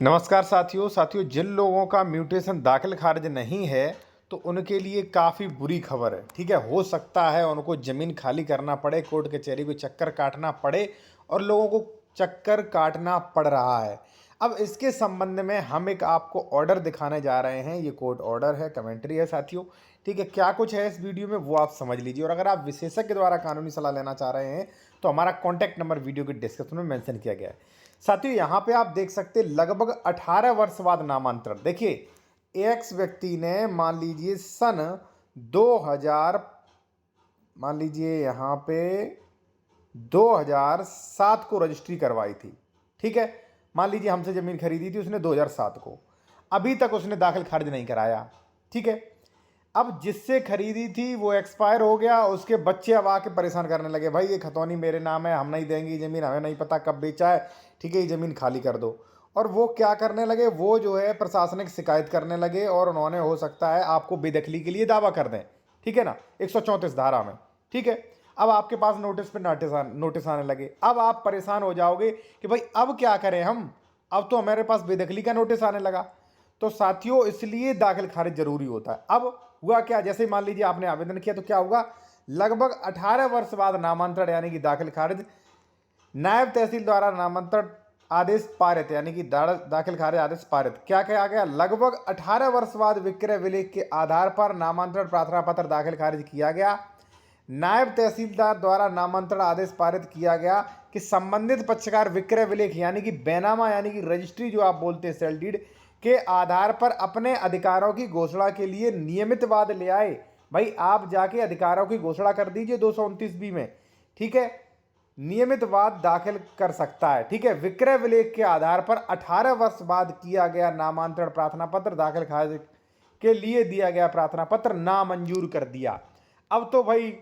नमस्कार साथियों जिन लोगों का म्यूटेशन दाखिल खारिज नहीं है तो उनके लिए काफ़ी बुरी खबर है। ठीक है, हो सकता है उनको ज़मीन खाली करना पड़े, कोर्ट कचहरी को चक्कर काटना पड़े और लोगों को चक्कर काटना पड़ रहा है। अब इसके संबंध में हम एक आपको ऑर्डर दिखाने जा रहे हैं। ये कोर्ट ऑर्डर है, कमेंट्री है साथियों। ठीक है, क्या कुछ है इस वीडियो में वो आप समझ लीजिए। और अगर आप विशेषज्ञ द्वारा कानूनी सलाह लेना चाह रहे हैं तो हमारा कॉन्टैक्ट नंबर वीडियो के डिस्क्रिप्शन में मेंशन किया गया है। साथियों यहाँ पे आप देख सकते हैं लगभग 18 वर्ष बाद नामांतरण। देखिए, एक्स व्यक्ति ने मान लीजिए सन 2000, मान लीजिए यहाँ पे 2007 को रजिस्ट्री करवाई थी। ठीक है, मान लीजिए हमसे ज़मीन खरीदी थी उसने 2007 को, अभी तक उसने दाखिल खारिज नहीं कराया। ठीक है, अब जिससे खरीदी थी वो एक्सपायर हो गया, उसके बच्चे अब आके परेशान करने लगे, भाई ये खतौनी मेरे नाम है, हम नहीं देंगे ये ज़मीन, हमें नहीं पता कब बेचा है, ठीक है ये ज़मीन खाली कर दो। और वो क्या करने लगे, वो जो है प्रशासनिक शिकायत करने लगे और उन्होंने हो सकता है आपको बेदखली के लिए दावा कर दें। ठीक है ना, 134 धारा में। ठीक है, अब आपके पास नोटिस पे नोटिस आने लगे। अब आप परेशान हो जाओगे कि भाई अब क्या करें हम, अब तो हमारे पास बेदखली का नोटिस आने लगा। तो साथियों इसलिए दाखिल खारिज जरूरी होता है। अब हुआ क्या, जैसे मान लीजिए आपने आवेदन किया तो क्या होगा, लगभग 18 वर्ष बाद नामांतरण यानी कि दाखिल खारिज, नायब तहसील द्वारा नामांतरण आदेश पारित, यानी कि दाखिल खारिज आदेश पारित। क्या कहा गया, लगभग 18 वर्ष बाद विक्रय विलेख के आधार पर नामांतरण प्रार्थना पत्र दाखिल खारिज किया गया, नायब तहसीलदार द्वारा नामांतरण आदेश पारित किया गया कि संबंधित पक्षकार विक्रय विलेख यानी कि बैनामा यानी कि रजिस्ट्री जो आप बोलते हैं सेल डीड के आधार पर अपने अधिकारों की घोषणा के लिए नियमित वाद ले आए। भाई आप जाके अधिकारों की घोषणा कर दीजिए 229 में। ठीक है, नियमित वाद दाखिल कर सकता है। ठीक है, विक्रय विलेख के आधार पर 18 वर्ष बाद किया गया नामांतरण प्रार्थना पत्र दाखिल खारिज के लिए दिया गया प्रार्थना पत्र नामंजूर कर दिया। अब तो भाई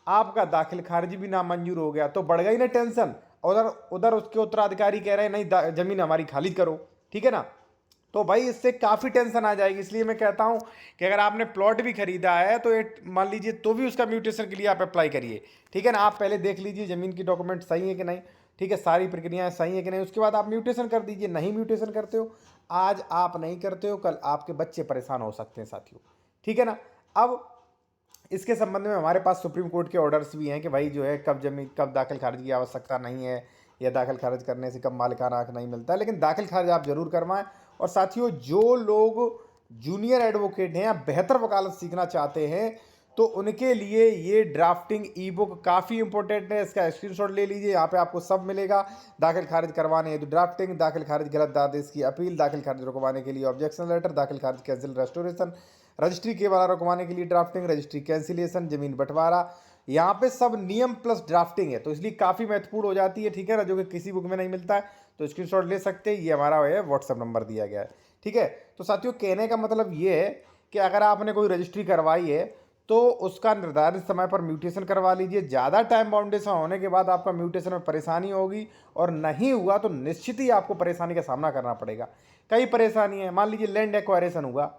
आपका दाखिल खारिज भी नामंजूर हो गया, तो बढ़ गई ना टेंशन। उधर उधर उसके उत्तराधिकारी कह रहे हैं नहीं जमीन हमारी खाली करो। ठीक है ना, तो भाई इससे काफ़ी टेंशन आ जाएगी। इसलिए मैं कहता हूं कि अगर आपने प्लॉट भी खरीदा है तो मान लीजिए तो भी उसका म्यूटेशन के लिए आप अप्लाई करिए। ठीक है ना, आप पहले देख लीजिए ज़मीन की डॉक्यूमेंट सही है कि नहीं, ठीक है सारी प्रक्रियाएं सही है कि नहीं, उसके बाद आप म्यूटेशन कर दीजिए। नहीं म्यूटेशन करते हो, आज आप नहीं करते हो, कल आपके बच्चे परेशान हो सकते हैं साथियों। ठीक है ना, अब इसके संबंध में हमारे पास सुप्रीम कोर्ट के ऑर्डर्स भी हैं कि भाई जो है कब जमीन कब दाखिल खारिज की आवश्यकता नहीं है, या दाखिल खारिज करने से कब मालिकाना हक नहीं मिलता है, लेकिन दाखिल खारिज आप जरूर करवाएं। और साथियों जो लोग जूनियर एडवोकेट हैं या बेहतर वकालत सीखना चाहते हैं तो उनके लिए ये ड्राफ्टिंग ई बुक काफ़ी इंपॉर्टेंट है। इसका स्क्रीनशॉट ले लीजिए, यहाँ पे आपको सब मिलेगा। दाखिल खारिज करवाने हेतु ड्राफ्टिंग, दाखिल खारिज गलत आदेश की अपील, दाखिल खारिज रुकवाने के लिए ऑब्जेक्शन लेटर, दाखिल खारिज कैंसिल रेस्टोरेशन, रजिस्ट्री के वाला रुकवाने के लिए ड्राफ्टिंग, रजिस्ट्री कैंसिलेशन, जमीन बंटवारा, यहाँ पे सब नियम प्लस ड्राफ्टिंग है, तो इसलिए काफ़ी महत्वपूर्ण हो जाती है। ठीक है ना, जो कि किसी बुक में नहीं मिलता है, तो स्क्रीनशॉट ले सकते हैं। ये हमारा है व्हाट्सअप नंबर दिया गया है। ठीक है, तो साथियों कहने का मतलब ये है कि अगर आपने कोई रजिस्ट्री करवाई है तो उसका निर्धारित समय पर म्यूटेशन करवा लीजिए। ज़्यादा टाइम बाउंडेशन होने के बाद आपका म्यूटेशन में परेशानी होगी, और नहीं हुआ तो निश्चित ही आपको परेशानी का सामना करना पड़ेगा। कई परेशानी है, मान लीजिए लैंड एक्वायरेशन हुआ,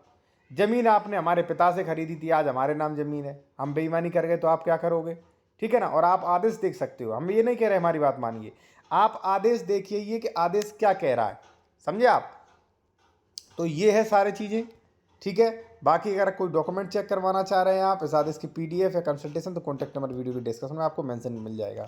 ज़मीन आपने हमारे पिता से खरीदी थी, आज हमारे नाम ज़मीन है, हम बेईमानी कर गए तो आप क्या करोगे। ठीक है ना, और आप आदेश देख सकते हो, हम ये नहीं कह रहे हमारी बात मानिए, आप आदेश देखिए ये कि आदेश क्या कह रहा है, समझे आप। तो ये है सारी चीज़ें। ठीक है, बाकी अगर कोई डॉक्यूमेंट चेक करवाना चाह रहे हैं आप इस आदेश की PDF या कंसल्टेशन, तो कॉन्टैक्ट नंबर वीडियो की डिस्क्रिप्शन में आपको मेंशन मिल जाएगा।